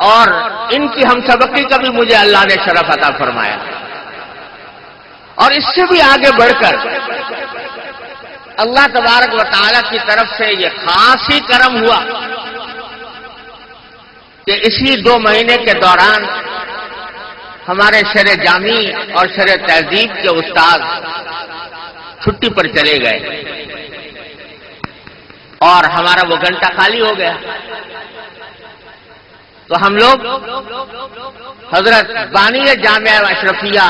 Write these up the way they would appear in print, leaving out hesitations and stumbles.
اور ان کی ہم سبقی کا بھی مجھے اللہ نے شرف عطا فرمایا. اور اس سے بھی آگے بڑھ کر اللہ تبارک و تعالی کی طرف سے یہ خاص ہی کرم ہوا کہ اسی 2 مہینے کے دوران ہمارے شرع جامی اور شرع تہذیب کے استاد چھٹی پر چلے گئے اور ہمارا وہ گھنٹہ خالی ہو گیا. تو ہم لوگ حضرت بانی جامعہ اشرفیہ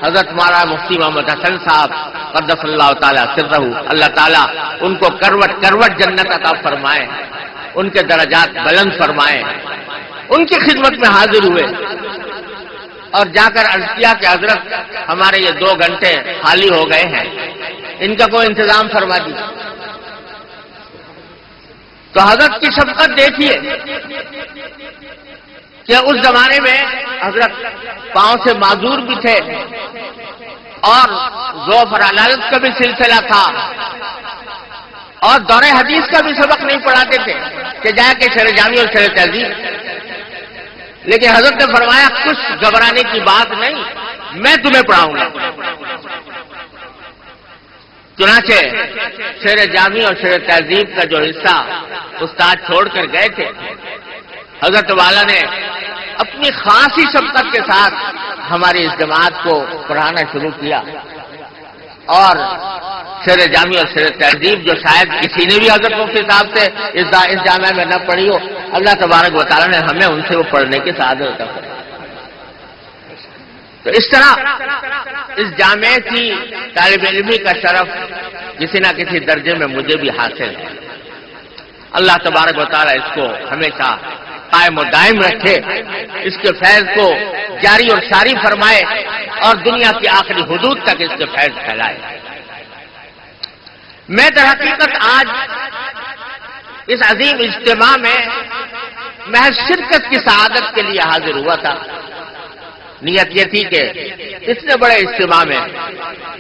حضرت مولانا مفتی محمد حسن صاحب قدس اللہ تعالیٰ سرہ، اللہ تعالیٰ ان کو کروٹ جنت عطا فرمائے، ان کے درجات بلند فرمائے، ان کی خدمت میں حاضر ہوئے اور جا کر عرض کیا کہ حضرت ہمارے یہ 2 گھنٹے خالی ہو گئے ہیں، ان کا کوئی انتظام فرما دیجیے. تو حضرت کی شفقت دیکھیے کہ اس زمانے میں حضرت پاؤں سے معذور بھی تھے اور ضعف اور علالت کا بھی سلسلہ تھا اور دور حدیث کا بھی سبق نہیں پڑھاتے تھے کہ جا کے شرع جامی اور شرع تہذیب. لیکن حضرت نے فرمایا کچھ گھبرانے کی بات نہیں، میں تمہیں پڑھاؤں گا. چنانچہ شرع جامی اور شرع تہذیب کا جو حصہ استاد چھوڑ کر گئے تھے، حضرت والا نے اپنی خاصی شفقت کے ساتھ ہماری اس جماعت کو پڑھانا شروع کیا. اور شرع جامی اور شرع تہذیب جو شاید کسی نے بھی حضرت مفتی صاحب سے اس جامعہ میں نہ پڑھی ہو، اللہ تبارک و تعالیٰ نے ہمیں ان سے وہ پڑھنے کی سعادت عطا فرمائی. تو اس طرح اس جامعے کی طالب علمی کا شرف کسی نہ کسی درجے میں مجھے بھی حاصل ہے. اللہ تبارک و تعالیٰ اس کو ہمیشہ قائم و دائم رکھے، اس کے فیض کو جاری اور ساری فرمائے اور دنیا کی آخری حدود تک اس کے فیض پھیلائے. میں در حقیقت آج اس عظیم اجتماع میں محض شرکت کی سعادت کے لیے حاضر ہوا تھا. نیت یہ تھی کہ اتنے بڑے اجتماع میں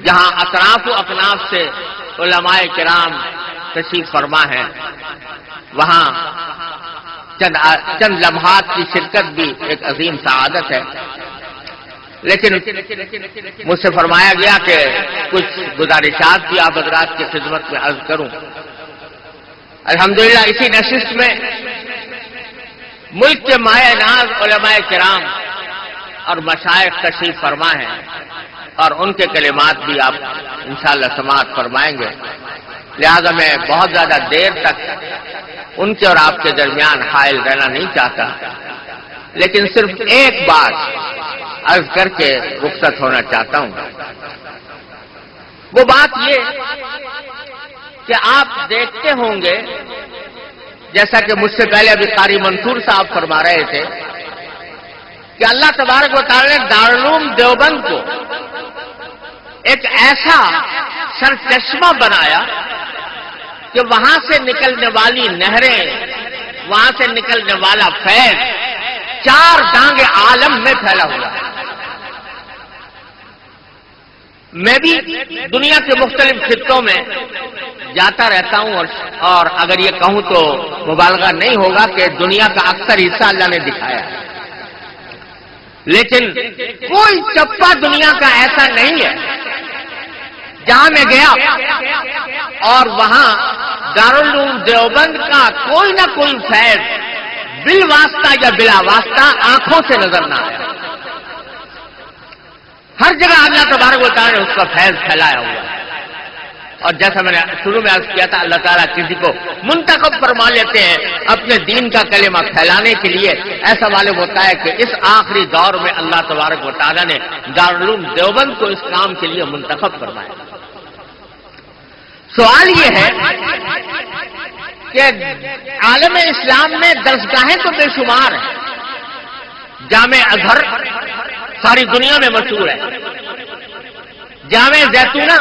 جہاں اطراف و اکناف سے علماء کرام تشریف فرما ہیں، وہاں چند لمحات کی شرکت بھی ایک عظیم سعادت ہے. لیکن مجھ سے فرمایا گیا کہ کچھ گزارشات بھی آپ حضرات کی خدمت میں عرض کروں. الحمدللہ اسی نشست میں ملک کے مایہ ناز علماء کرام اور مشائخ تشریف فرما ہیں اور ان کے کلمات بھی آپ انشاءاللہ سماعت فرمائیں گے. لہذا میں بہت زیادہ دیر تک ان کے اور آپ کے درمیان حائل رہنا نہیں چاہتا، لیکن صرف ایک بات عرض کر کے رخصت ہونا چاہتا ہوں. وہ بات یہ کہ آپ دیکھتے ہوں گے، جیسا کہ مجھ سے پہلے ابھی قاری منصور صاحب فرما رہے تھے، کہ اللہ تبارک و تعالی نے دارالعلوم دیوبند کو ایک ایسا سرچشمہ بنایا کہ وہاں سے نکلنے والی نہریں، وہاں سے نکلنے والا فیض 4 ڈانگ عالم میں پھیلا ہوا ہے. میں بھی دنیا کے مختلف خطوں میں جاتا رہتا ہوں اور اگر یہ کہوں تو مبالغہ نہیں ہوگا کہ دنیا کا اکثر حصہ اللہ نے دکھایا ہے. لیکن کوئی چپا دنیا کا ایسا نہیں ہے جہاں میں گیا اور وہاں دارالعلوم دیوبند کا کوئی نہ کوئی فیض بالواسطہ یا بلا واسطہ آنکھوں سے نظر نہ آیا. ہر جگہ اللہ تبارک و تعالیٰ نے اس کا فیض پھیلایا ہوا ہے. اور جیسا میں نے شروع میں عرض کیا تھا، اللہ تعالیٰ کسی کو منتخب فرما لیتے ہیں اپنے دین کا کلمہ پھیلانے کے لیے. ایسا معلوم ہوتا ہے کہ اس آخری دور میں اللہ تبارک و تعالیٰ نے دارالعلوم دیوبند کو اس کام کے لیے منتخب فرمایا. سوال یہ ہے کہ عالم اسلام میں درسگاہیں تو بے شمار ہیں. جامع ازہر ساری دنیا میں مشہور ہے. جامع زیتونہ،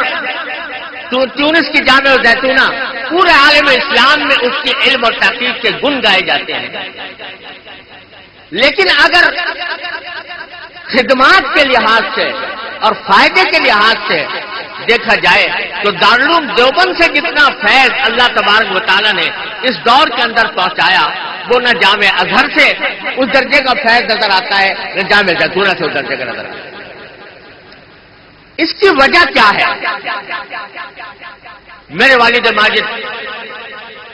تیونس کی جامع زیتونہ پورے عالم اسلام میں اس کی علم اور تحقیق کے گن گائے جاتے ہیں. لیکن اگر خدمات کے لحاظ سے اور فائدے کے لحاظ سے دیکھا جائے تو دارالعلوم دیوبند سے جتنا فیض اللہ تبارک و تعالیٰ نے اس دور کے اندر پہنچایا وہ نہ جامع ازہر سے اس درجے کا فیض نظر آتا ہے نہ جامع زیتونہ سے اس درجے کا نظر آتا ہے۔ اس کی وجہ کیا ہے؟ میرے والد ماجد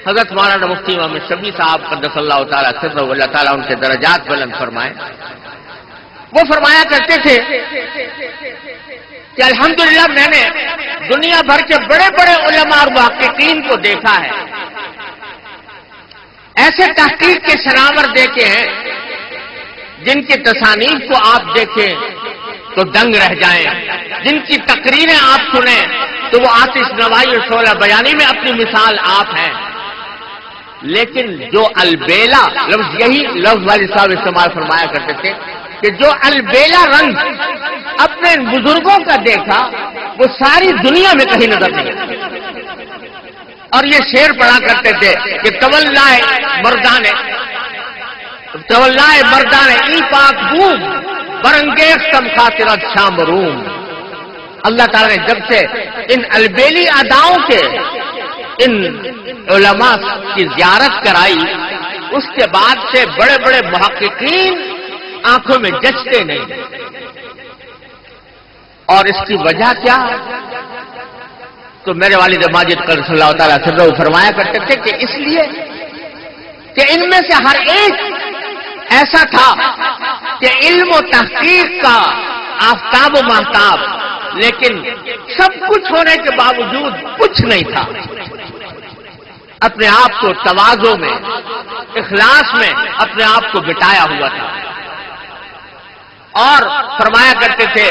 حضرت مولانا مفتی محمد شفیع صاحب قدس اللہ تعالیٰ سرہ، اللہ تعالیٰ ان کے درجات بلند فرمائے، وہ فرمایا کرتے تھے کہ الحمدللہ میں نے دنیا بھر کے بڑے بڑے علماء اور محققین کو دیکھا ہے، ایسے تحقیق کے شناور دیکھے ہیں جن کی تصانیف کو آپ دیکھیں تو دنگ رہ جائیں، جن کی تقریریں آپ سنیں تو وہ آتش نوائی اور شعلہ بیانی میں اپنی مثال آپ ہیں، لیکن جو البیلا لفظ، یہی لفظ والد صاحب استعمال فرمایا کرتے تھے کہ جو البیلا رنگ اپنے بزرگوں کا دیکھا وہ ساری دنیا میں کہیں نظر نہیں آتا۔ اور یہ شعر پڑھا کرتے تھے کہ تولائے مردان ای پاک بوم برنگیز تم خاطرت شام روم۔ اللہ تعالیٰ نے جب سے ان البیلی اداؤں کے ان علماء کی زیارت کرائی، اس کے بعد سے بڑے بڑے محققین آنکھوں میں جچتے نہیں۔ اور اس کی وجہ کیا؟ تو میرے والد ماجد قدس اللہ تعالیٰ سرہ فرمایا کرتے تھے کہ اس لیے کہ ان میں سے ہر ایک ایسا تھا کہ علم و تحقیق کا آفتاب و مہتاب، لیکن سب کچھ ہونے کے باوجود کچھ نہیں تھا، اپنے آپ کو تواضع میں، اخلاص میں اپنے آپ کو بٹایا ہوا تھا۔ اور فرمایا کرتے تھے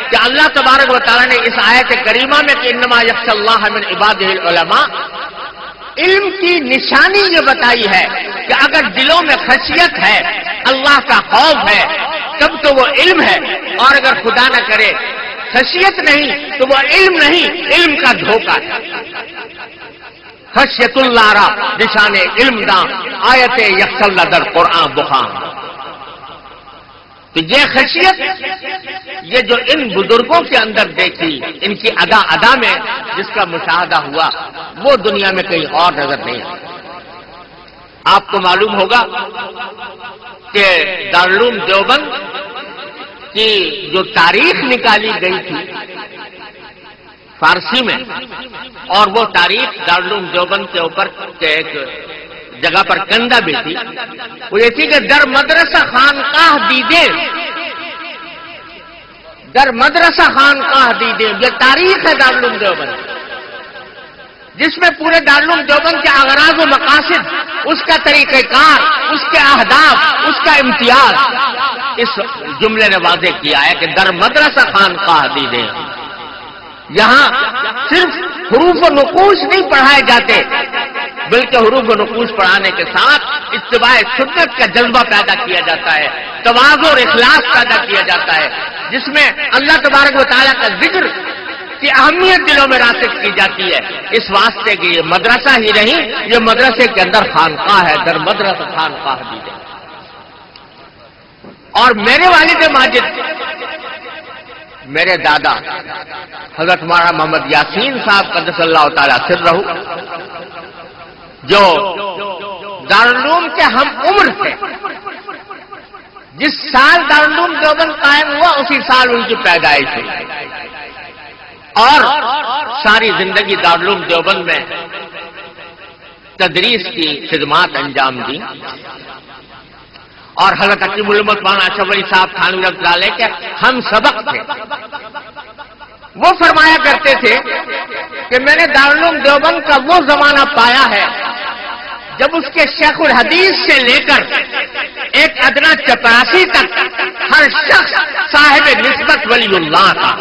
کہ اللہ تبارک و تعالیٰ نے اس آیت کریمہ میں کہ انما یخشی اللہ من عبادہ العلماء، علم کی نشانی یہ بتائی ہے کہ اگر دلوں میں خشیت ہے، اللہ کا خوف ہے، تب تو وہ علم ہے، اور اگر خدا نہ کرے خشیت نہیں تو وہ علم نہیں، علم کا دھوکہ ہے۔ خشیت اللہ را نشان علم داں، آیت یخشی اللہ در قرآن بخان۔ تو یہ خشیت، یہ جو ان بزرگوں کے اندر دیکھی، ان کی ادا ادا میں جس کا مشاہدہ ہوا، وہ دنیا میں کہیں اور نظر نہیں آتا۔ آپ کو معلوم ہوگا کہ دارالعلوم دیوبند کی جو تاریخ نکالی گئی تھی فارسی میں، اور وہ تاریخ دارالعلوم دیوبند کے اوپر ایک جگہ پر کندہ بھی تھی، وہ یہ تھی کہ در مدرسہ خانقاہ دیدے، در مدرسہ خانقاہ دیدے، یہ تاریخ ہے دارالعلوم دیوبند، جس میں پورے دارالعلوم دیوبند کے اغراض و مقاصد، اس کا طریقہ کار، اس کے اہداف، اس کا امتیاز اس جملے نے واضح کیا ہے کہ در مدرسہ خانقاہ دیدے، یہاں صرف حروف و نقوش نہیں پڑھائے جاتے، بلکہ حروف و نقوش پڑھانے کے ساتھ اتباع سنت کا جذبہ پیدا کیا جاتا ہے، تواضع اور اخلاص پیدا کیا جاتا ہے، جس میں اللہ تبارک و تعالیٰ کا ذکر کی اہمیت دلوں میں راسخ کی جاتی ہے، اس واسطے کہ یہ مدرسہ ہی نہیں، یہ مدرسے کے اندر خانقاہ ہے، در مدرسہ خانقاہ دی جائے۔ اور میرے والد ماجد، میرے دادا حضرت مولانا محمد یاسین صاحب قدس اللہ تعالیٰ سرہ، جو دارالعلوم کے ہم عمر تھے، جس سال دارالعلوم دیوبند قائم ہوا اسی سال ان کی پیدائش ہوئی، اور ساری زندگی دارالعلوم دیوبند میں تدریس کی خدمات انجام دی، اور حضرت حکیم الامت مولانا اشرف علی صاحب تھانوی رحمۃ اللہ علیہ کے ہم سبق تھے۔ وہ فرمایا کرتے تھے کہ میں نے دارالعلوم دیوبند کا وہ زمانہ پایا ہے جب اس کے شیخ الحدیث سے لے کر ایک ادنا چپراسی تک ہر شخص صاحب نسبت ولی اللہ تھا۔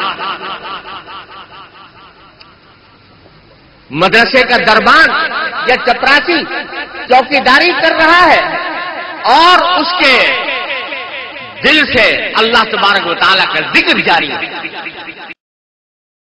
مدرسے کا دربان یا چپراسی چوکیداری کر رہا ہے اور اس کے دل سے اللہ تبارک و تعالیٰ کا ذکر جاری ہے،